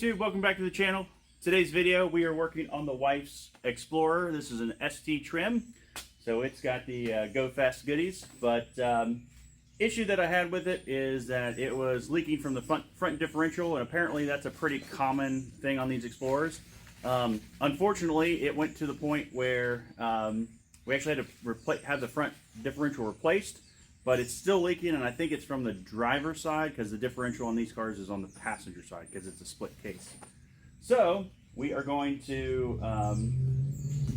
YouTube, welcome back to the channel. Today's video we are working on the wife's Explorer. This is an ST trim, so it's got the go fast goodies, but issue that I had with it is that it was leaking from the front differential, and apparently that's a pretty common thing on these Explorers. Unfortunately, it went to the point where we actually had to have the front differential replaced, but it's still leaking, and I think it's from the driver's side because the differential on these cars is on the passenger side because it's a split case. So we are going to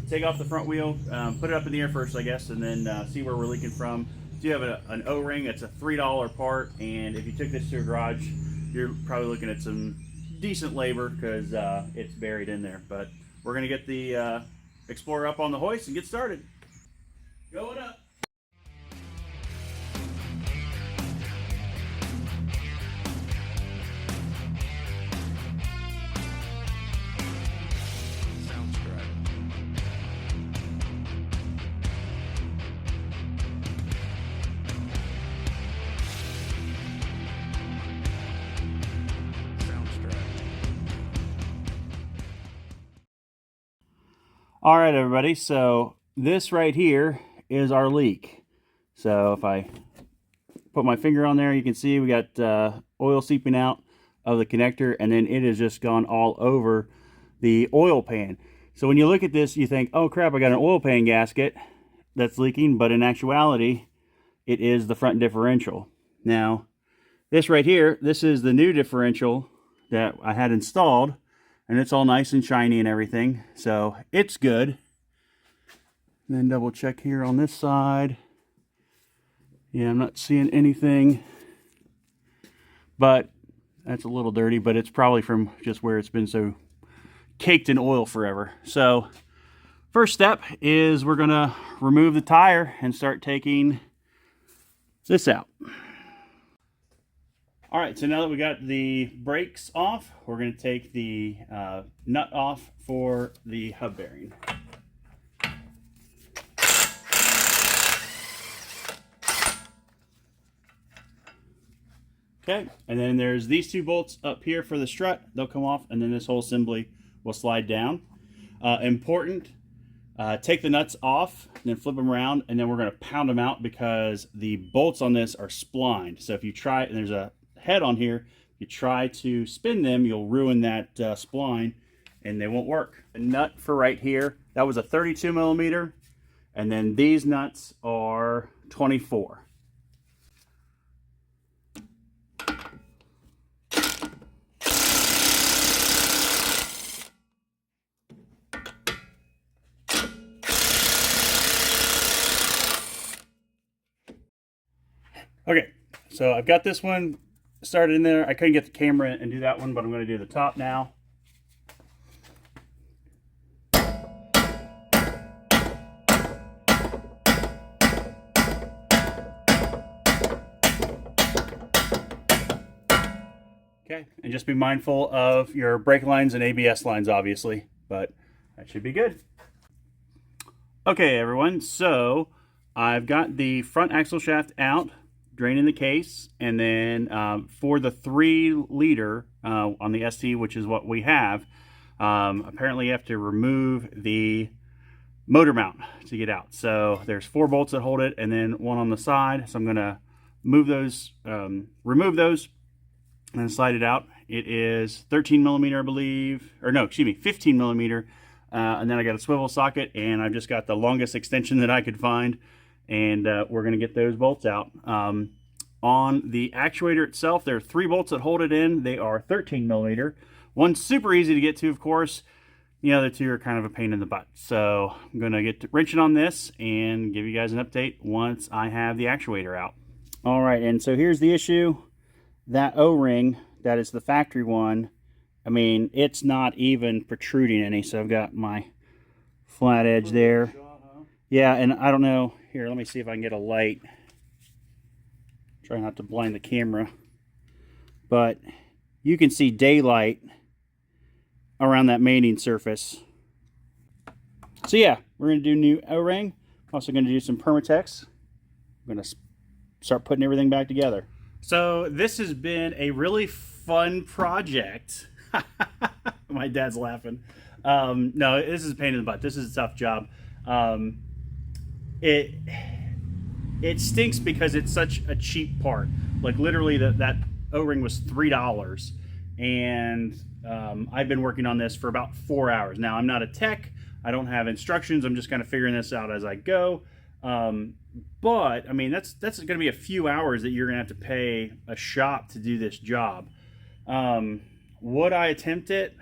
take off the front wheel, put it up in the air first, I guess, and then see where we're leaking from. So you have an O-ring. It's a $3 part, and if you took this to a garage, you're probably looking at some decent labor because it's buried in there. But we're going to get the Explorer up on the hoist and get started. Going up. All right, everybody, so this right here is our leak. So if I put my finger on there, you can see we got oil seeping out of the connector, and then it has just gone all over the oil pan. So when you look at this, you think, oh crap, I got an oil pan gasket that's leaking, but in actuality, it is the front differential. Now, this right here, this is the new differential that I had installed, and it's all nice and shiny and everything, so it's good. And then double check here on this side. Yeah, I'm not seeing anything, but that's a little dirty, but it's probably from just where it's been so caked in oil forever. So first step is we're gonna remove the tire and start taking this out. All right, so now that we got the brakes off, we're going to take the nut off for the hub bearing. Okay, and then there's these two bolts up here for the strut. They'll come off, and then this whole assembly will slide down. Important, take the nuts off, and then flip them around, and then we're going to pound them out because the bolts on this are splined. So if you try, and there's a head on here, if you try to spin them, you'll ruin that spline and they won't work. The nut for right here, that was a 32 millimeter, and then these nuts are 24. Okay, so I've got this one started in there. I couldn't get the camera and do that one, but I'm going to do the top now. Okay, and just be mindful of your brake lines and ABS lines, obviously, but that should be good. Okay, everyone, so I've got the front axle shaft out, draining the case, and then for the 3-liter on the ST, which is what we have, apparently you have to remove the motor mount to get out. So there's 4 bolts that hold it, and then one on the side. So I'm going to move those, remove those, and then slide it out. It is 13 millimeter, I believe, or no, excuse me, 15 millimeter. And then I got a swivel socket, and I've just got the longest extension that I could find. And we're going to get those bolts out. On the actuator itself, there are 3 bolts that hold it in. They are 13 millimeter. One's super easy to get to, of course. The other 2 are kind of a pain in the butt. So I'm going to get to wrenching on this and give you guys an update once I have the actuator out. All right, and so here's the issue. That O-ring, that is the factory one, I mean, it's not even protruding any. So I've got my flat edge there. Yeah, and I don't know. Here, let me see if I can get a light. Try not to blind the camera. But you can see daylight around that mating surface. So yeah, we're going to do new O-ring. Also going to do some Permatex. I'm going to start putting everything back together. So this has been a really fun project. My dad's laughing. No, this is a pain in the butt. This is a tough job. It stinks because it's such a cheap part. Like literally, that O-ring was $3, and I've been working on this for about 4 hours. Now I'm not a tech. I don't have instructions. I'm just kind of figuring this out as I go. But I mean, that's going to be a few hours that you're going to have to pay a shop to do this job. Would I attempt it?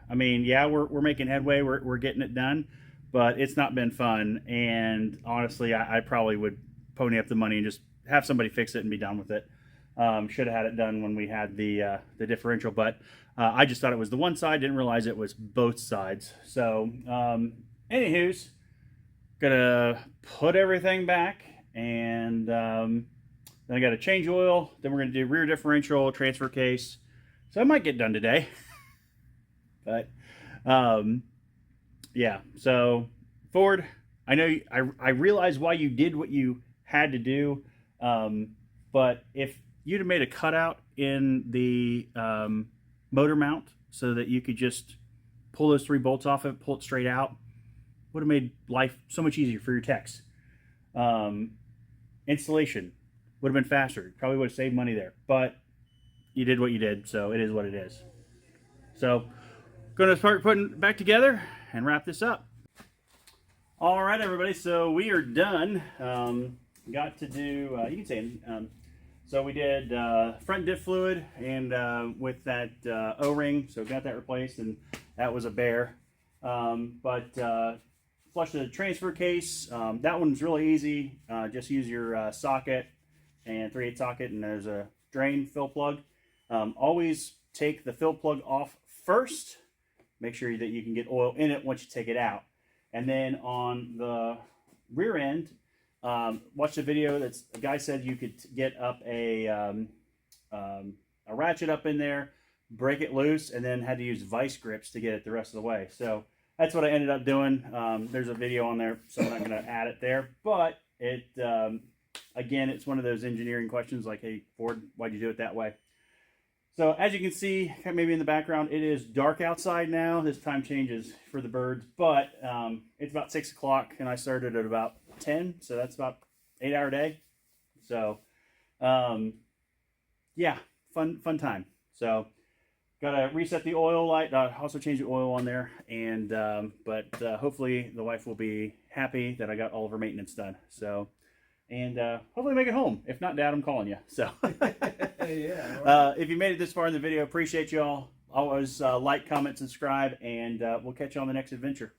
I mean, yeah, we're making headway. We're getting it done, but it's not been fun. And honestly, I probably would pony up the money and just have somebody fix it and be done with it. Should have had it done when we had the differential, but I just thought it was the one side. Didn't realize it was both sides. So, anywho's, gonna put everything back, and then I got to change oil. Then we're gonna do rear differential, transfer case. So I might get done today. But yeah. So Ford, I know I realize why you did what you had to do, but if you'd have made a cutout in the motor mount so that you could just pull those 3 bolts off it, pull it straight out, would have made life so much easier for your techs. Installation would have been faster. Probably would have saved money there, but you did what you did, so it is what it is. So, going to start putting it back together and wrap this up. All right, everybody, so we are done. Got to do, you can say, so we did front diff fluid and with that O-ring, so got that replaced, and that was a bear. But flushed the transfer case. That one's really easy. Just use your socket and 3/8 socket, and there's a drain fill plug. Always take the fill plug off first. Make sure that you can get oil in it once you take it out. And then on the rear end, watch the video. That's a guy said you could get up a ratchet up in there, break it loose, and then had to use vice grips to get it the rest of the way. So that's what I ended up doing. There's a video on there, so I'm not going to add it there. But it again, it's one of those engineering questions like, hey, Ford, why'd you do it that way? So as you can see, maybe in the background, it is dark outside now. This time changes for the birds, but it's about 6 o'clock, and I started at about 10, so that's about 8-hour day. So yeah, fun time. So gotta reset the oil light, also change the oil on there, and but hopefully the wife will be happy that I got all of her maintenance done. So, and hopefully make it home. If not, Dad, I'm calling you. So yeah, right. if you made it this far in the video, appreciate y'all. Always like, comment, subscribe, and we'll catch you on the next adventure.